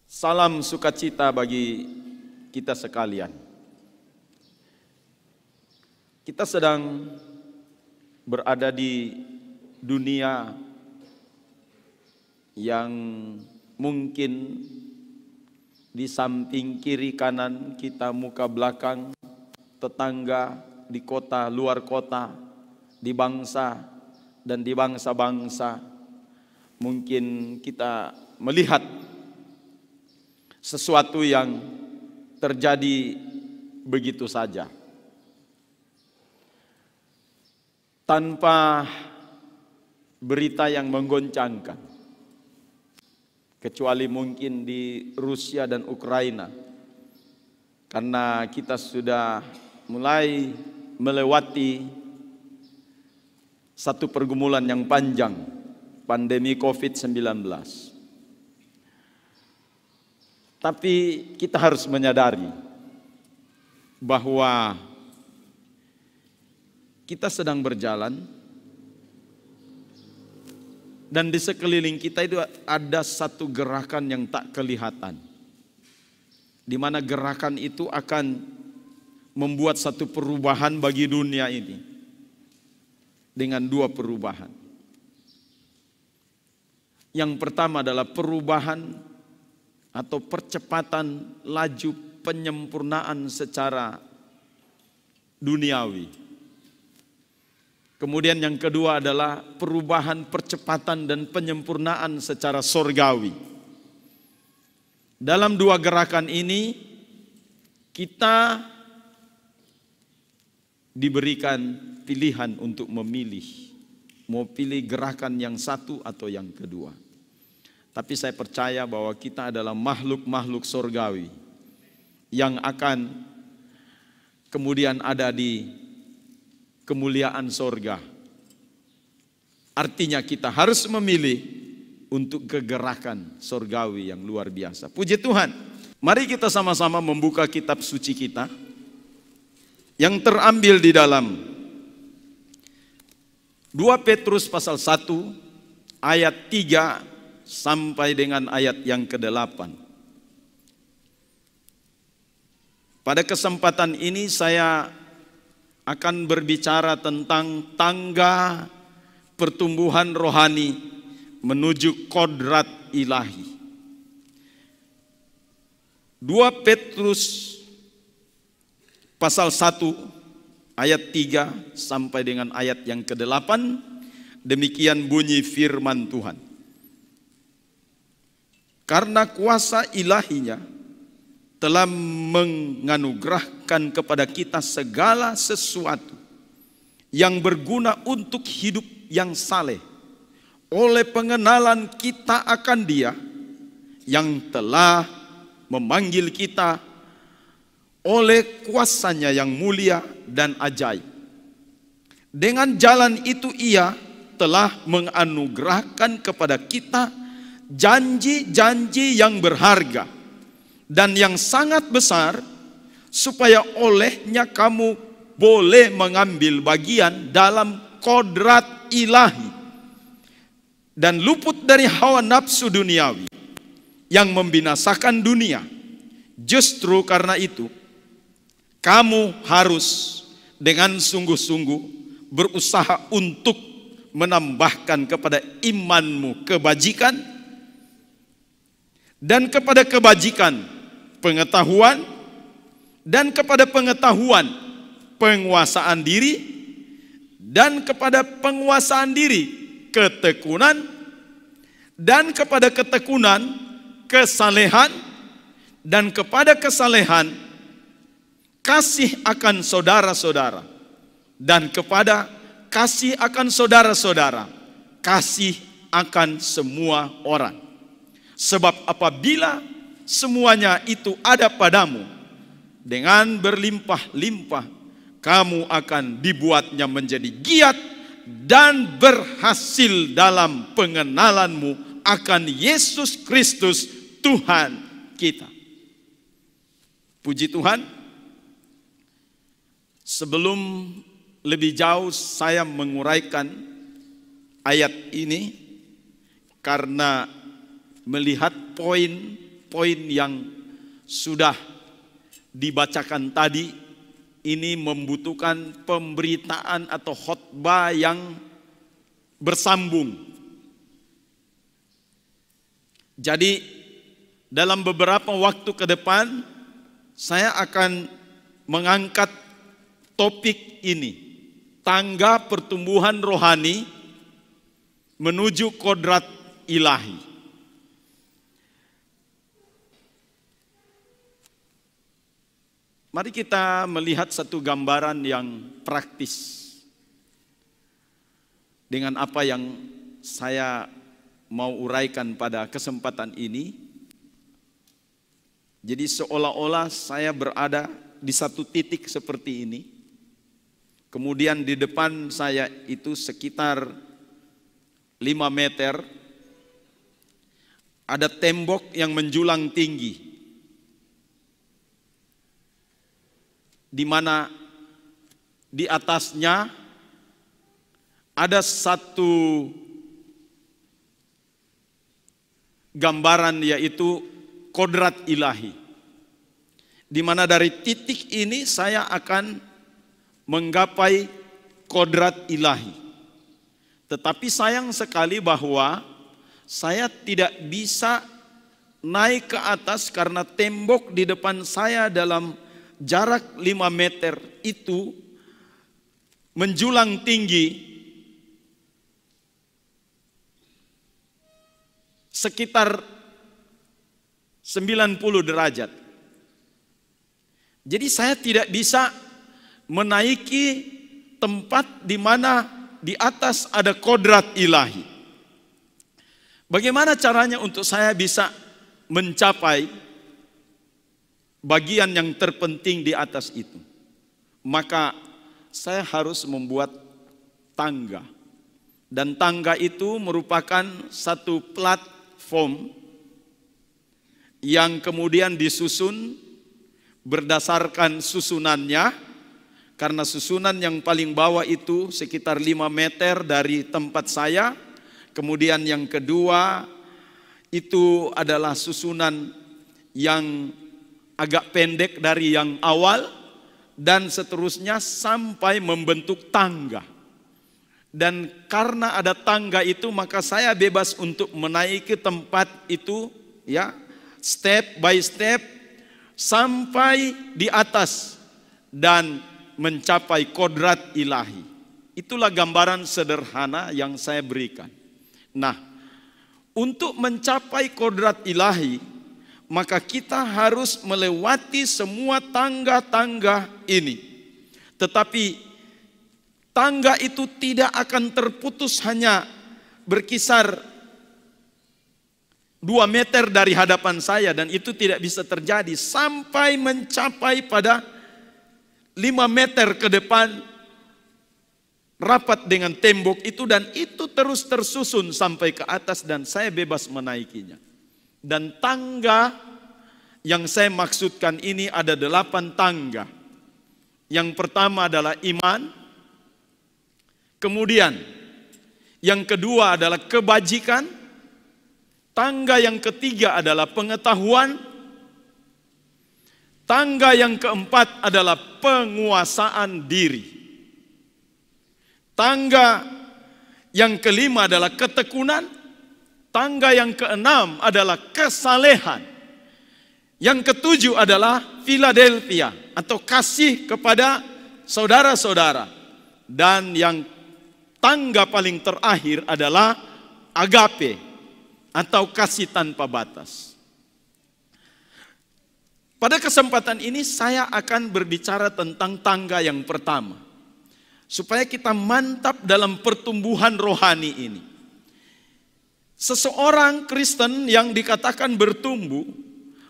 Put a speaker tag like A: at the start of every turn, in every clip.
A: Salam sukacita bagi kita sekalian. Kita sedang berada di dunia yang mungkin di samping kiri kanan kita, muka belakang, tetangga, di kota, luar kota, di bangsa dan di bangsa-bangsa, mungkin kita melihat sesuatu yang terjadi begitu saja, tanpa berita yang menggoncangkan, kecuali mungkin di Rusia dan Ukraina, karena kita sudah mulai melewati satu pergumulan yang panjang, pandemi COVID-19. Tapi kita harus menyadari bahwa kita sedang berjalan dan di sekeliling kita itu ada satu gerakan yang tak kelihatan, di mana gerakan itu akan membuat satu perubahan bagi dunia ini dengan dua perubahan. Yang pertama adalah perubahan atau percepatan laju penyempurnaan secara duniawi. Kemudian yang kedua adalah perubahan, percepatan dan penyempurnaan secara sorgawi. Dalam dua gerakan ini kita diberikan pilihan untuk memilih, mau pilih gerakan yang satu atau yang kedua. Tapi saya percaya bahwa kita adalah makhluk-makhluk sorgawi yang akan kemudian ada di kemuliaan sorga. Artinya kita harus memilih untuk kegerakan sorgawi yang luar biasa. Puji Tuhan. Mari kita sama-sama membuka kitab suci kita yang terambil di dalam 2 Petrus pasal 1 ayat 3 sampai dengan ayat yang ke-8. Pada kesempatan ini saya akan berbicara tentang tangga pertumbuhan rohani menuju kodrat ilahi. 2 Petrus pasal 1 ayat 3 sampai dengan ayat yang ke-8, demikian bunyi firman Tuhan. Karena kuasa ilahinya telah menganugerahkan kepada kita segala sesuatu yang berguna untuk hidup yang saleh, oleh pengenalan kita akan Dia yang telah memanggil kita oleh kuasanya yang mulia dan ajaib. Dengan jalan itu Ia telah menganugerahkan kepada kita janji-janji yang berharga dan yang sangat besar, supaya olehnya kamu boleh mengambil bagian dalam kodrat ilahi dan luput dari hawa nafsu duniawi yang membinasakan dunia. Justru karena itu kamu harus dengan sungguh-sungguh berusaha untuk menambahkan kepada imanmu kebajikan, dan kepada kebajikan pengetahuan, dan kepada pengetahuan penguasaan diri, dan kepada penguasaan diri ketekunan, dan kepada ketekunan kesalehan, dan kepada kesalehan kasih akan saudara-saudara, dan kepada kasih akan saudara-saudara kasih akan semua orang. Sebab apabila semuanya itu ada padamu, dengan berlimpah-limpah kamu akan dibuatnya menjadi giat dan berhasil dalam pengenalanmu akan Yesus Kristus Tuhan kita. Puji Tuhan, sebelum lebih jauh saya menguraikan ayat ini, karena melihat poin-poin yang sudah dibacakan tadi, ini membutuhkan pemberitaan atau khotbah yang bersambung. Jadi dalam beberapa waktu ke depan saya akan mengangkat topik ini, tangga pertumbuhan rohani menuju kodrat ilahi. Mari kita melihat satu gambaran yang praktis dengan apa yang saya mau uraikan pada kesempatan ini. Jadi seolah-olah saya berada di satu titik seperti ini. Kemudian di depan saya itu sekitar 5 meter ada tembok yang menjulang tinggi, di mana di atasnya ada satu gambaran, yaitu kodrat ilahi, di mana dari titik ini saya akan menggapai kodrat ilahi. Tetapi sayang sekali bahwa saya tidak bisa naik ke atas karena tembok di depan saya dalam jarak 5 meter itu menjulang tinggi sekitar 90 derajat. Jadi saya tidak bisa menaiki tempat di mana di atas ada kodrat ilahi. Bagaimana caranya untuk saya bisa mencapai bagian yang terpenting di atas itu? Maka saya harus membuat tangga. Dan tangga itu merupakan satu platform yang kemudian disusun berdasarkan susunannya, karena susunan yang paling bawah itu sekitar 5 meter dari tempat saya, kemudian yang kedua itu adalah susunan yang agak pendek dari yang awal, dan seterusnya sampai membentuk tangga. Dan karena ada tangga itu, maka saya bebas untuk menaiki tempat itu, ya, step by step sampai di atas dan mencapai kodrat ilahi. Itulah gambaran sederhana yang saya berikan. Nah, untuk mencapai kodrat ilahi, maka kita harus melewati semua tangga-tangga ini. Tetapi tangga itu tidak akan terputus hanya berkisar 2 meter dari hadapan saya, dan itu tidak bisa terjadi sampai mencapai pada 5 meter ke depan rapat dengan tembok itu, dan itu terus tersusun sampai ke atas dan saya bebas menaikinya. Dan tangga yang saya maksudkan ini ada 8 tangga. Yang pertama adalah iman, kemudian yang kedua adalah kebajikan, tangga yang ketiga adalah pengetahuan, tangga yang keempat adalah penguasaan diri, tangga yang kelima adalah ketekunan, tangga yang keenam adalah kesalehan, yang ketujuh adalah Philadelphia atau kasih kepada saudara-saudara, dan yang tangga paling terakhir adalah agape atau kasih tanpa batas. Pada kesempatan ini saya akan berbicara tentang tangga yang pertama, supaya kita mantap dalam pertumbuhan rohani ini. Seseorang Kristen yang dikatakan bertumbuh,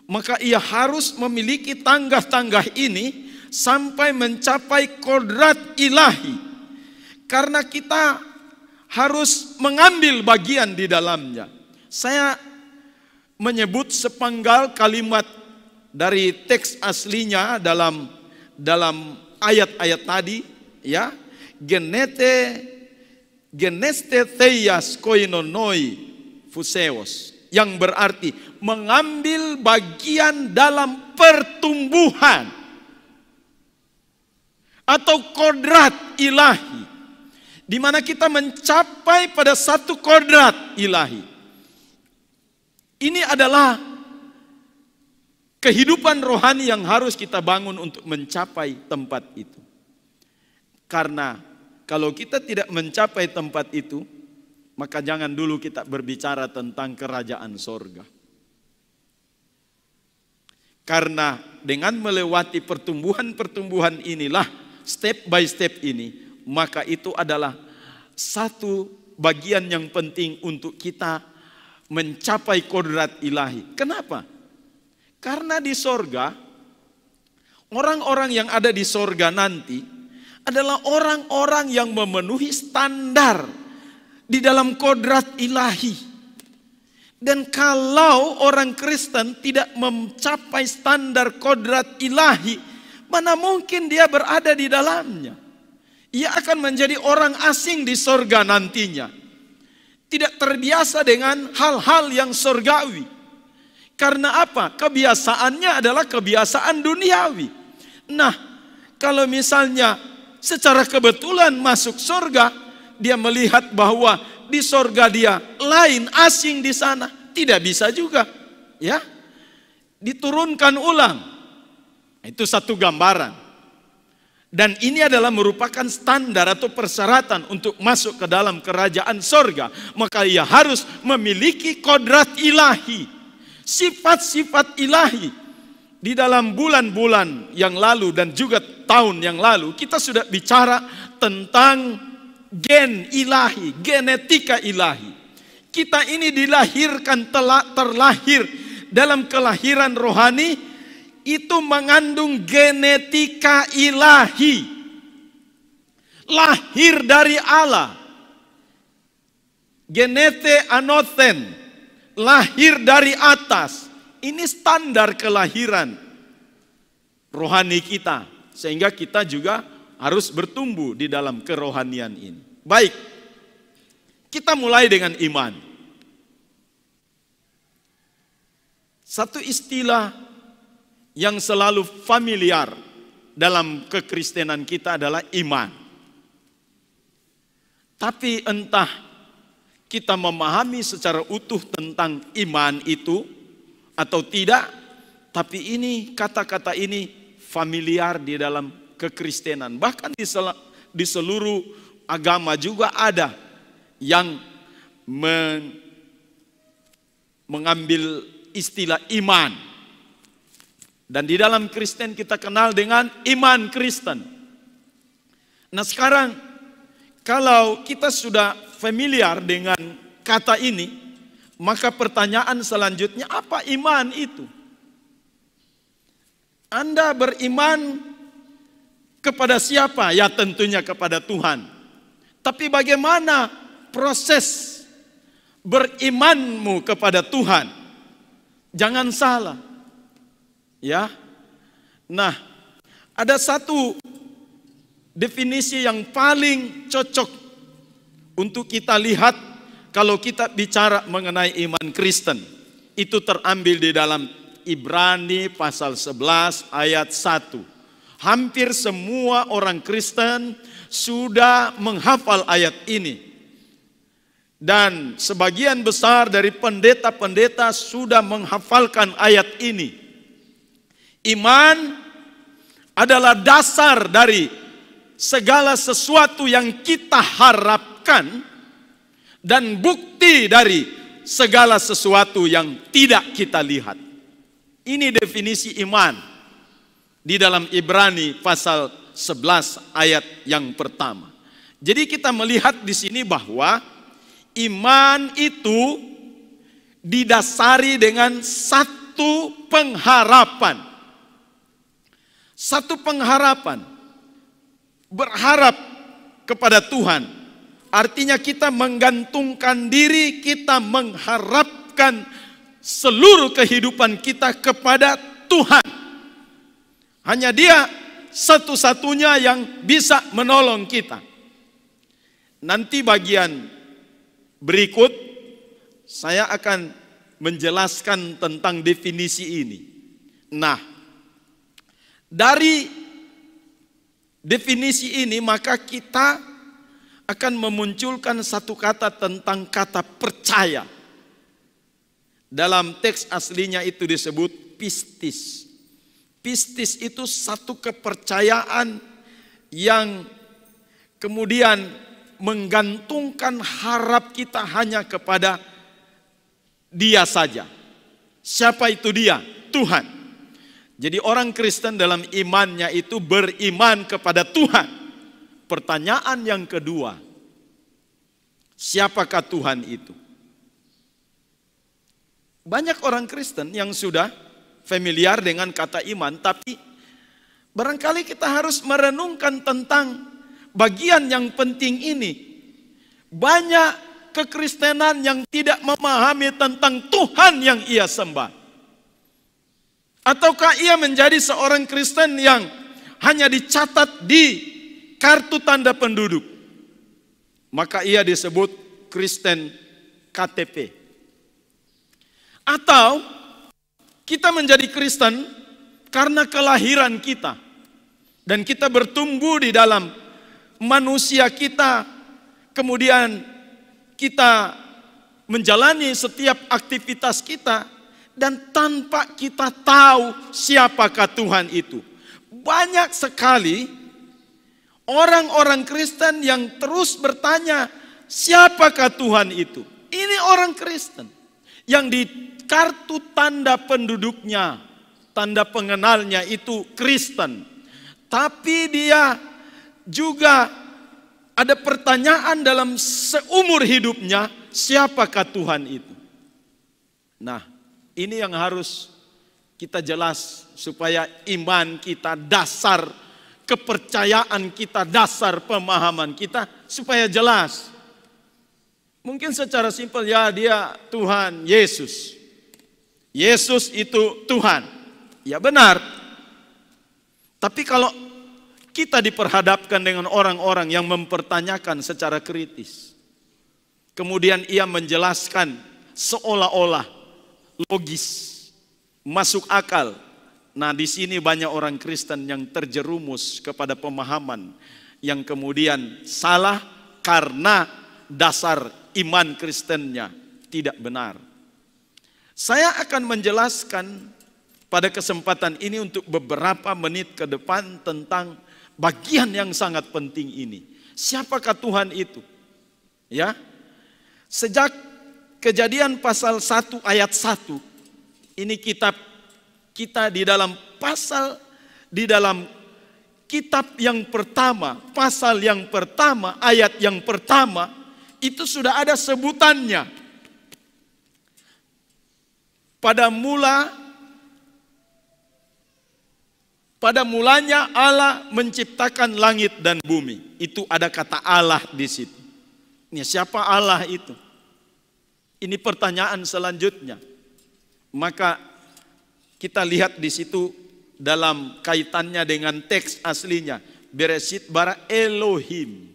A: maka ia harus memiliki tangga-tangga ini sampai mencapai kodrat ilahi. Karena kita harus mengambil bagian di dalamnya. Saya menyebut sepenggal kalimat dari teks aslinya dalam ayat-ayat tadi, ya, geneste theias koinonoi fuseos, yang berarti mengambil bagian dalam pertumbuhan atau kodrat ilahi, di mana kita mencapai pada satu kodrat ilahi. Ini adalah kehidupan rohani yang harus kita bangun untuk mencapai tempat itu. Karena kalau kita tidak mencapai tempat itu, maka jangan dulu kita berbicara tentang kerajaan sorga. Karena dengan melewati pertumbuhan-pertumbuhan inilah, step by step ini, maka itu adalah satu bagian yang penting untuk kita mencapai kodrat ilahi. Kenapa? Karena di sorga, orang-orang yang ada di sorga nanti adalah orang-orang yang memenuhi standar di dalam kodrat ilahi. Dan kalau orang Kristen tidak mencapai standar kodrat ilahi, mana mungkin dia berada di dalamnya? Ia akan menjadi orang asing di sorga nantinya. Tidak terbiasa dengan hal-hal yang sorgawi. Karena apa? Kebiasaannya adalah kebiasaan duniawi. Nah, kalau misalnya secara kebetulan masuk sorga, dia melihat bahwa di sorga dia lain, asing di sana, tidak bisa juga, ya. Diturunkan ulang. Itu satu gambaran. Dan ini adalah merupakan standar atau persyaratan untuk masuk ke dalam kerajaan sorga. Maka ia harus memiliki kodrat ilahi, sifat-sifat ilahi. Di dalam bulan-bulan yang lalu dan juga tahun yang lalu, kita sudah bicara tentang gen ilahi, genetika ilahi. Kita ini dilahirkan, terlahir dalam kelahiran rohani, itu mengandung genetika ilahi. Lahir dari Allah. Genete anothen, lahir dari atas. Ini standar kelahiran rohani kita. Sehingga kita juga harus bertumbuh di dalam kerohanian ini. Baik, kita mulai dengan iman. Satu istilah yang selalu familiar dalam kekristenan kita adalah iman. Tapi entah kita memahami secara utuh tentang iman itu atau tidak, tapi ini kata-kata ini familiar di dalam kekristenan. Bahkan di seluruh agama juga ada yang mengambil istilah iman. Dan di dalam Kristen kita kenal dengan iman Kristen. Nah sekarang, kalau kita sudah familiar dengan kata ini, maka pertanyaan selanjutnya, apa iman itu? Anda beriman kepada siapa? Ya tentunya kepada Tuhan. Tapi bagaimana proses berimanmu kepada Tuhan? Jangan salah. Ya, nah ada satu definisi yang paling cocok untuk kita lihat kalau kita bicara mengenai iman Kristen. Itu terambil di dalam Ibrani pasal 11 ayat 1. Hampir semua orang Kristen sudah menghafal ayat ini. Dan sebagian besar dari pendeta-pendeta sudah menghafalkan ayat ini. Iman adalah dasar dari segala sesuatu yang kita harapkan dan bukti dari segala sesuatu yang tidak kita lihat. Ini definisi iman di dalam Ibrani pasal 11 ayat yang pertama. Jadi kita melihat di sini bahwa iman itu didasari dengan satu pengharapan. Satu pengharapan, berharap kepada Tuhan. Artinya kita menggantungkan diri, kita mengharapkan seluruh kehidupan kita kepada Tuhan. Hanya Dia satu-satunya yang bisa menolong kita. Nanti bagian berikut saya akan menjelaskan tentang definisi ini. Nah, dari definisi ini maka kita akan memunculkan satu kata tentang kata percaya. Dalam teks aslinya itu disebut pistis. Pistis itu satu kepercayaan yang kemudian menggantungkan harap kita hanya kepada Dia saja. Siapa itu Dia? Tuhan. Jadi orang Kristen dalam imannya itu beriman kepada Tuhan. Pertanyaan yang kedua, siapakah Tuhan itu? Banyak orang Kristen yang sudah familiar dengan kata iman, tapi barangkali kita harus merenungkan tentang bagian yang penting ini. Banyak kekristenan yang tidak memahami tentang Tuhan yang ia sembah. Ataukah ia menjadi seorang Kristen yang hanya dicatat di kartu tanda penduduk? Maka ia disebut Kristen KTP. Atau kita menjadi Kristen karena kelahiran kita. Dan kita bertumbuh di dalam manusia kita. Kemudian kita menjalani setiap aktivitas kita. Dan tanpa kita tahu siapakah Tuhan itu. Banyak sekali orang-orang Kristen yang terus bertanya, siapakah Tuhan itu? Ini orang Kristen yang di kartu tanda penduduknya, tanda pengenalnya itu Kristen. Tapi dia juga ada pertanyaan dalam seumur hidupnya, siapakah Tuhan itu? Nah, ini yang harus kita jelas supaya iman kita, dasar kepercayaan kita, dasar pemahaman kita supaya jelas. Mungkin secara simpel, ya dia Tuhan Yesus. Yesus itu Tuhan. Ya benar. Tapi kalau kita diperhadapkan dengan orang-orang yang mempertanyakan secara kritis, kemudian ia menjelaskan seolah-olah logis, masuk akal. Nah, di sini banyak orang Kristen yang terjerumus kepada pemahaman yang kemudian salah karena dasar iman Kristennya tidak benar. Saya akan menjelaskan pada kesempatan ini untuk beberapa menit ke depan tentang bagian yang sangat penting ini. Siapakah Tuhan itu? Ya. Sejak Kejadian pasal 1 ayat 1. Ini kitab kita di dalam kitab yang pertama, pasal yang pertama, ayat yang pertama, itu sudah ada sebutannya. Pada mulanya Allah menciptakan langit dan bumi. Itu ada kata Allah di situ. Ini siapa Allah itu? Ini pertanyaan selanjutnya. Maka kita lihat di situ dalam kaitannya dengan teks aslinya. Bereshit bara Elohim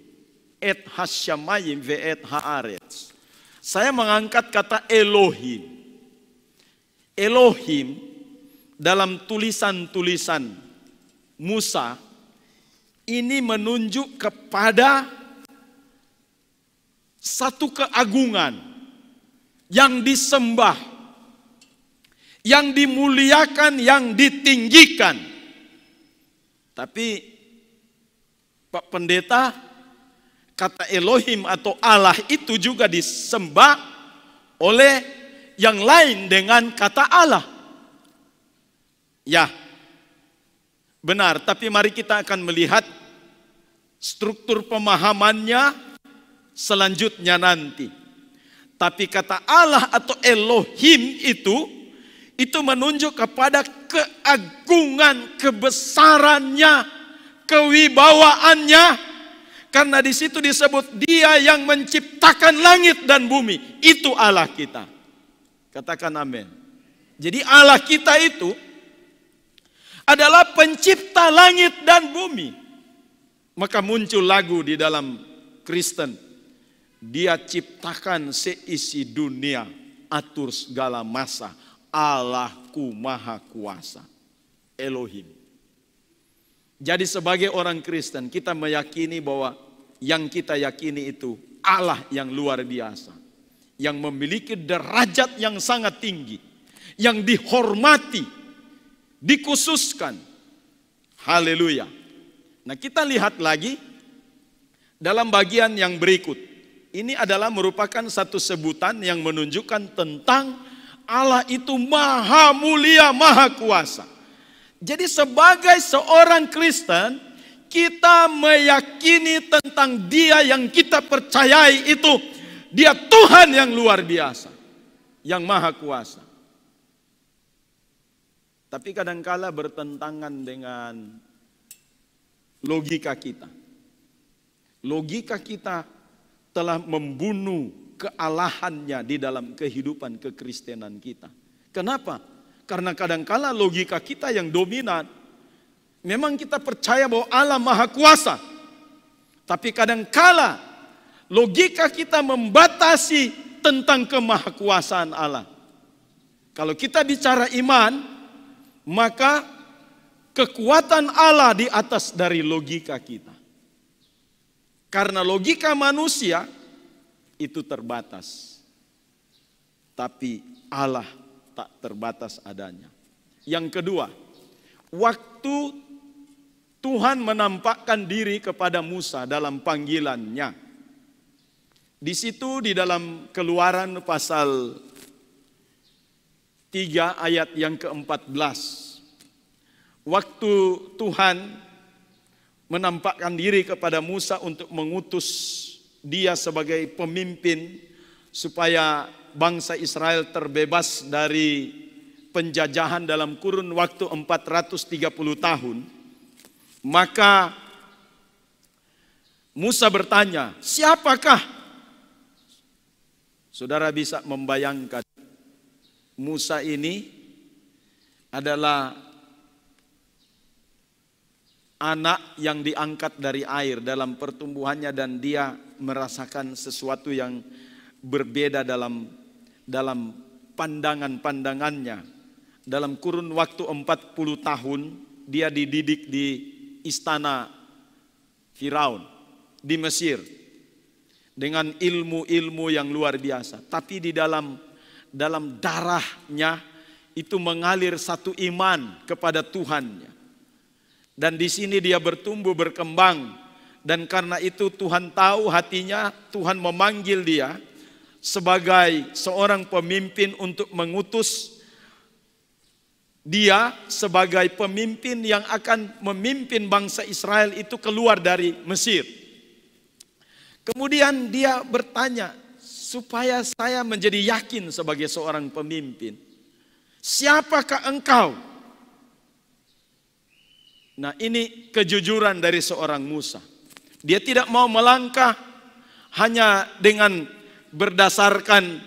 A: et hasyamayim ve et haaretz. Saya mengangkat kata Elohim. Elohim dalam tulisan-tulisan Musa ini menunjuk kepada satu keagungan yang disembah, yang dimuliakan, yang ditinggikan. Tapi Pak Pendeta, kata Elohim atau Allah itu juga disembah oleh yang lain dengan kata Allah. Ya, benar. Tapi mari kita akan melihat struktur pemahamannya selanjutnya nanti. Tapi kata Allah atau Elohim itu menunjuk kepada keagungan, kebesarannya, kewibawaannya. Karena di situ disebut Dia yang menciptakan langit dan bumi. Itu Allah kita. Katakan amin. Jadi Allah kita itu adalah pencipta langit dan bumi. Maka muncul lagu di dalam Kristen. Dia ciptakan seisi dunia, atur segala masa. Allahku Maha Kuasa. Elohim. Jadi sebagai orang Kristen kita meyakini bahwa yang kita yakini itu Allah yang luar biasa. Yang memiliki derajat yang sangat tinggi. Yang dihormati. Dikhususkan. Haleluya. Nah kita lihat lagi dalam bagian yang berikut. Ini adalah merupakan satu sebutan yang menunjukkan tentang Allah itu maha mulia, maha kuasa. Jadi sebagai seorang Kristen, kita meyakini tentang Dia yang kita percayai itu, Dia Tuhan yang luar biasa, yang maha kuasa. Tapi kadangkala bertentangan dengan logika kita. Logika kita telah membunuh kealahannya di dalam kehidupan kekristenan kita. Kenapa? Karena kadangkala logika kita yang dominan. Memang kita percaya bahwa Allah maha kuasa. Tapi kadangkala logika kita membatasi tentang kemahakuasaan Allah. Kalau kita bicara iman, maka kekuatan Allah di atas dari logika kita. Karena logika manusia itu terbatas. Tapi Allah tak terbatas adanya. Yang kedua, waktu Tuhan menampakkan diri kepada Musa dalam panggilannya. Di situ di dalam Keluaran pasal 3 ayat yang ke-14. Waktu Tuhan menampakkan diri kepada Musa untuk mengutus dia sebagai pemimpin supaya bangsa Israel terbebas dari penjajahan dalam kurun waktu 430 tahun. Maka Musa bertanya, siapakah? Saudara bisa membayangkan Musa ini adalah anak yang diangkat dari air dalam pertumbuhannya dan dia merasakan sesuatu yang berbeda dalam pandangan-pandangannya. Dalam kurun waktu 40 tahun dia dididik di istana Firaun di Mesir dengan ilmu-ilmu yang luar biasa. Tapi di dalam darahnya itu mengalir satu iman kepada Tuhannya. Dan di sini dia bertumbuh berkembang. Dan karena itu Tuhan tahu hatinya, Tuhan memanggil dia sebagai seorang pemimpin untuk mengutus dia sebagai pemimpin yang akan memimpin bangsa Israel itu keluar dari Mesir. Kemudian dia bertanya, supaya saya menjadi yakin sebagai seorang pemimpin, siapakah engkau? Nah ini kejujuran dari seorang Musa. Dia tidak mau melangkah hanya dengan berdasarkan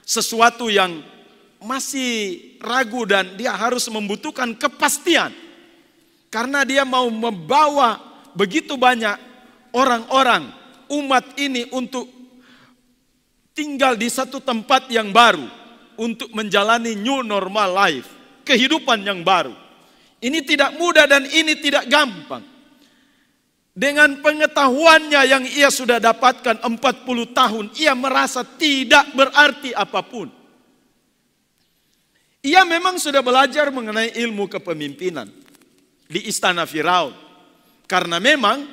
A: sesuatu yang masih ragu dan dia harus membutuhkan kepastian. Karena dia mau membawa begitu banyak orang-orang umat ini untuk tinggal di satu tempat yang baru. Untuk menjalani new normal life. Kehidupan yang baru. Ini tidak mudah dan ini tidak gampang. Dengan pengetahuannya yang ia sudah dapatkan 40 tahun, ia merasa tidak berarti apapun. Ia memang sudah belajar mengenai ilmu kepemimpinan di istana Firaun. Karena memang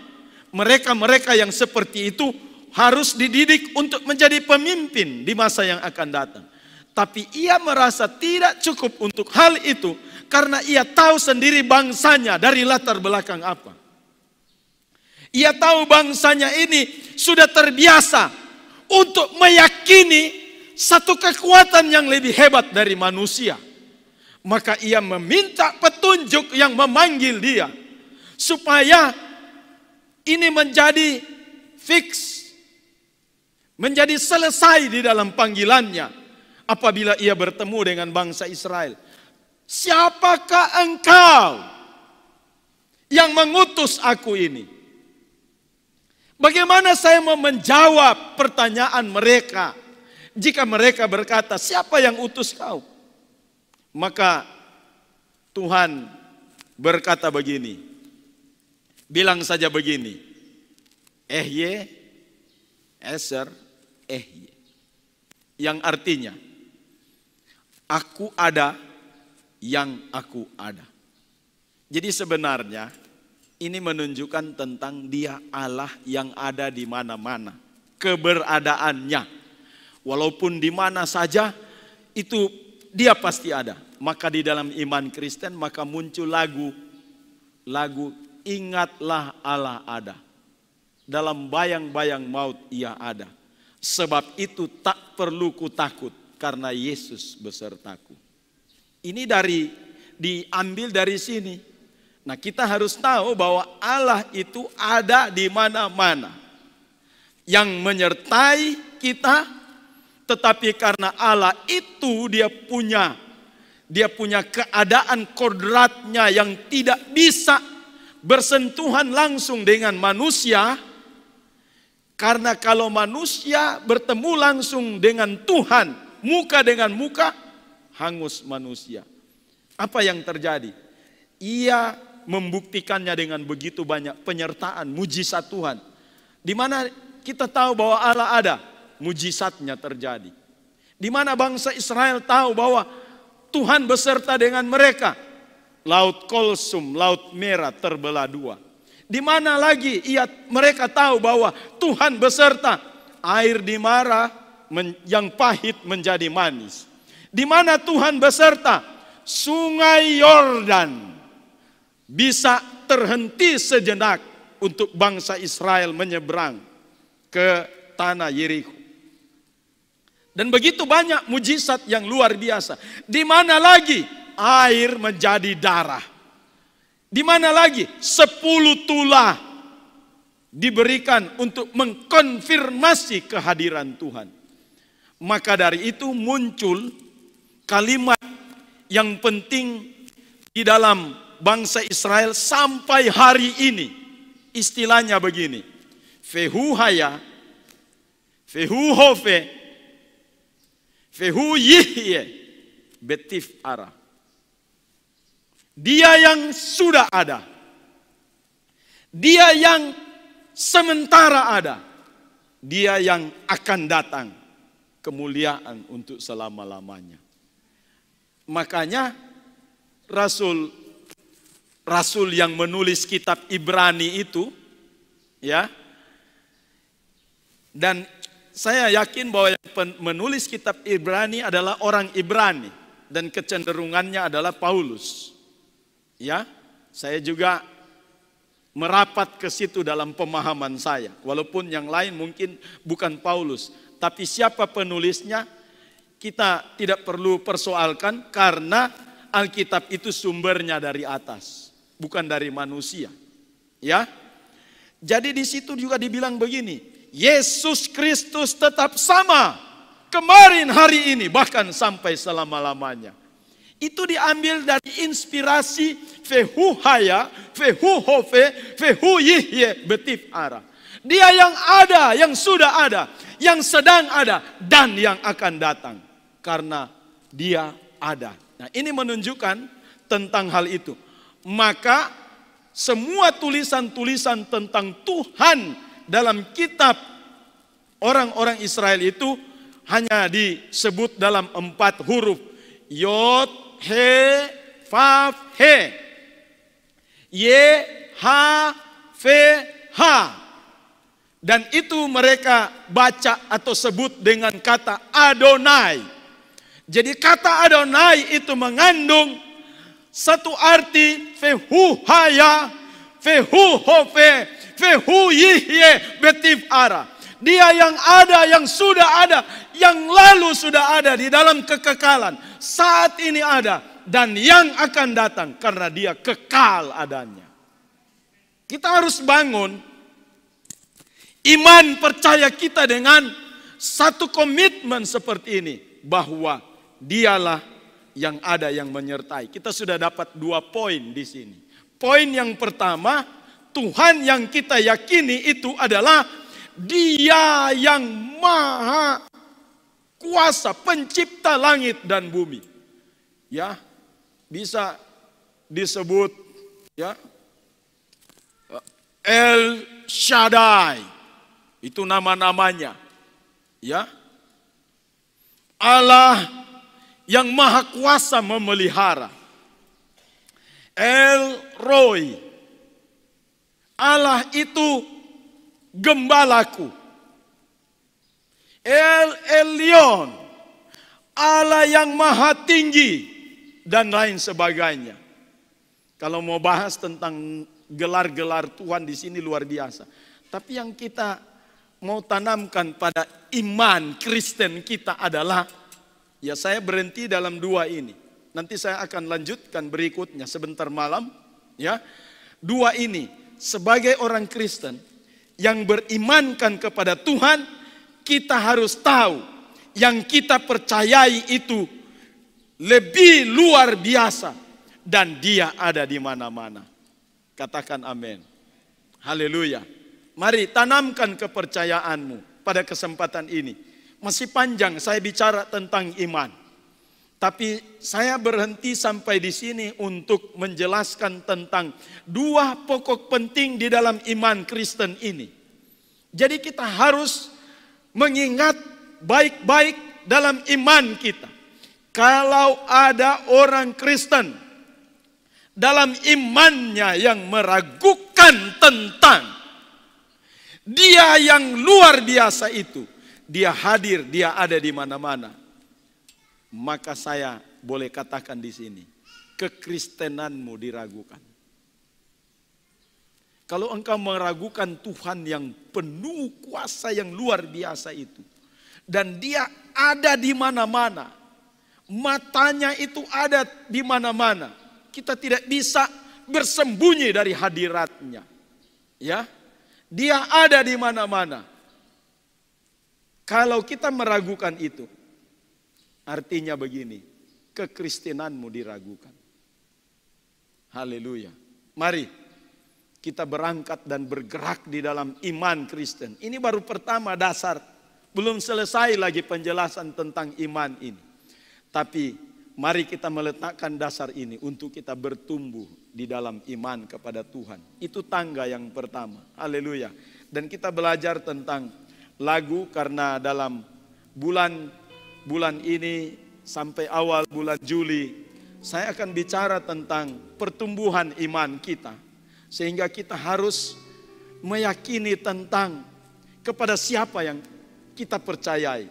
A: mereka-mereka yang seperti itu harus dididik untuk menjadi pemimpin di masa yang akan datang. Tapi ia merasa tidak cukup untuk hal itu karena ia tahu sendiri bangsanya dari latar belakang apa. Ia tahu bangsanya ini sudah terbiasa untuk meyakini satu kekuatan yang lebih hebat dari manusia. Maka ia meminta petunjuk yang memanggil dia. Supaya ini menjadi fix. Menjadi selesai di dalam panggilannya. Apabila ia bertemu dengan bangsa Israel. Siapakah engkau? yang mengutus aku ini. Bagaimana saya mau menjawab pertanyaan mereka jika mereka berkata, siapa yang utus kau? Maka Tuhan berkata begini, bilang saja begini, Ehye, Eser, Ehye. Yang artinya, aku ada yang aku ada. Jadi sebenarnya ini menunjukkan tentang Dia Allah yang ada di mana-mana. Keberadaannya. Walaupun di mana saja itu Dia pasti ada. Maka di dalam iman Kristen maka muncul lagu ingatlah Allah ada. Dalam bayang-bayang maut Ia ada. Sebab itu tak perlu ku takut karena Yesus besertaku. Ini diambil dari sini. Nah, kita harus tahu bahwa Allah itu ada di mana-mana. Yang menyertai kita, tetapi karena Allah itu dia punya keadaan kodratnya yang tidak bisa bersentuhan langsung dengan manusia. Karena kalau manusia bertemu langsung dengan Tuhan, muka dengan muka, hangus manusia. Apa yang terjadi? Ia membuktikannya dengan begitu banyak penyertaan, mujizat Tuhan. Di mana kita tahu bahwa Allah ada, mujizatnya terjadi. Di mana bangsa Israel tahu bahwa Tuhan beserta dengan mereka. Laut Kolsum, Laut Merah terbelah dua. Di mana lagi mereka tahu bahwa Tuhan beserta, air di Mara yang pahit menjadi manis. Di mana Tuhan beserta, Sungai Yordan bisa terhenti sejenak untuk bangsa Israel menyeberang ke tanah Yeriko. Dan begitu banyak mujizat yang luar biasa. Di mana lagi air menjadi darah. Di mana lagi 10 tulah diberikan untuk mengkonfirmasi kehadiran Tuhan. Maka dari itu muncul kalimat yang penting di dalam bangsa Israel sampai hari ini. Istilahnya begini. Fehu haya, fehu hofe, fehu yihye, betif ara. Dia yang sudah ada. Dia yang sementara ada. Dia yang akan datang. Kemuliaan untuk selama-lamanya. Makanya Rasul yang menulis kitab Ibrani itu, ya, dan saya yakin bahwa yang menulis kitab Ibrani adalah orang Ibrani dan kecenderungannya adalah Paulus. Ya, saya juga merapat ke situ dalam pemahaman saya. Walaupun yang lain mungkin bukan Paulus, tapi siapa penulisnya kita tidak perlu persoalkan karena Alkitab itu sumbernya dari atas, bukan dari manusia. Ya. Jadi di situ juga dibilang begini, Yesus Kristus tetap sama kemarin, hari ini, bahkan sampai selama-lamanya. Itu diambil dari inspirasi fehu haya, fehu hofe, fehu yihye betif ara. Dia yang ada, yang sudah ada, yang sedang ada, dan yang akan datang. Karena dia ada. Nah, ini menunjukkan tentang hal itu. Maka semua tulisan-tulisan tentang Tuhan dalam kitab orang-orang Israel itu hanya disebut dalam 4 huruf. Yod, He, Vav, He. Ye, Ha, Fe, Ha. Dan itu mereka baca atau sebut dengan kata Adonai. Jadi kata Adonai itu mengandung satu arti fehu haya, fehu hofe, fehu yihye betif ara. Dia yang ada, yang sudah ada, yang lalu sudah ada di dalam kekekalan. Saat ini ada dan yang akan datang karena dia kekal adanya. Kita harus bangun iman percaya kita dengan satu komitmen seperti ini. Bahwa dialah yang ada yang menyertai. Kita sudah dapat 2 poin di sini. Poin yang pertama, Tuhan yang kita yakini itu adalah Dia yang maha kuasa, pencipta langit dan bumi. Ya, bisa disebut ya El Shaddai. Itu nama-namanya. Ya. Allah yang maha kuasa memelihara. El Roy. Allah itu gembalaku. El Elyon. Allah yang maha tinggi dan lain sebagainya. Kalau mau bahas tentang gelar-gelar Tuhan di sini luar biasa. Tapi yang kita mau tanamkan pada iman Kristen kita adalah, ya saya berhenti dalam dua ini. Nanti saya akan lanjutkan berikutnya sebentar malam. Ya, dua ini sebagai orang Kristen yang berimankan kepada Tuhan, kita harus tahu yang kita percayai itu lebih luar biasa dan Dia ada di mana-mana. Katakan amin. Haleluya. Mari tanamkan kepercayaanmu pada kesempatan ini. Masih panjang saya bicara tentang iman. Tapi saya berhenti sampai di sini untuk menjelaskan tentang dua pokok penting di dalam iman Kristen ini. Jadi kita harus mengingat baik-baik dalam iman kita. Kalau ada orang Kristen dalam imannya yang meragukan tentang Dia yang luar biasa itu, Dia hadir, Dia ada di mana-mana. Maka saya boleh katakan di sini, kekristenanmu diragukan. Kalau engkau meragukan Tuhan yang penuh kuasa yang luar biasa itu, dan Dia ada di mana-mana, matanya itu ada di mana-mana, kita tidak bisa bersembunyi dari hadiratnya. Ya, Dia ada di mana-mana. Kalau kita meragukan itu, artinya begini, kekristenanmu diragukan. Haleluya. Mari kita berangkat dan bergerak di dalam iman Kristen. Ini baru pertama dasar. Belum selesai lagi penjelasan tentang iman ini. Tapi mari kita meletakkan dasar ini untuk kita bertumbuh di dalam iman kepada Tuhan. Itu tangga yang pertama. Haleluya. Dan kita belajar tentang lagu karena dalam bulan ini sampai awal bulan Juli saya akan bicara tentang pertumbuhan iman kita. Sehingga kita harus meyakini tentang kepada siapa yang kita percayai.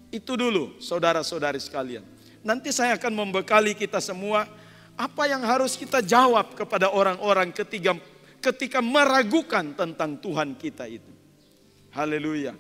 A: Itu dulu saudara-saudari sekalian. Nanti saya akan membekali kita semua apa yang harus kita jawab kepada orang-orang ketika meragukan tentang Tuhan kita itu. Haleluya.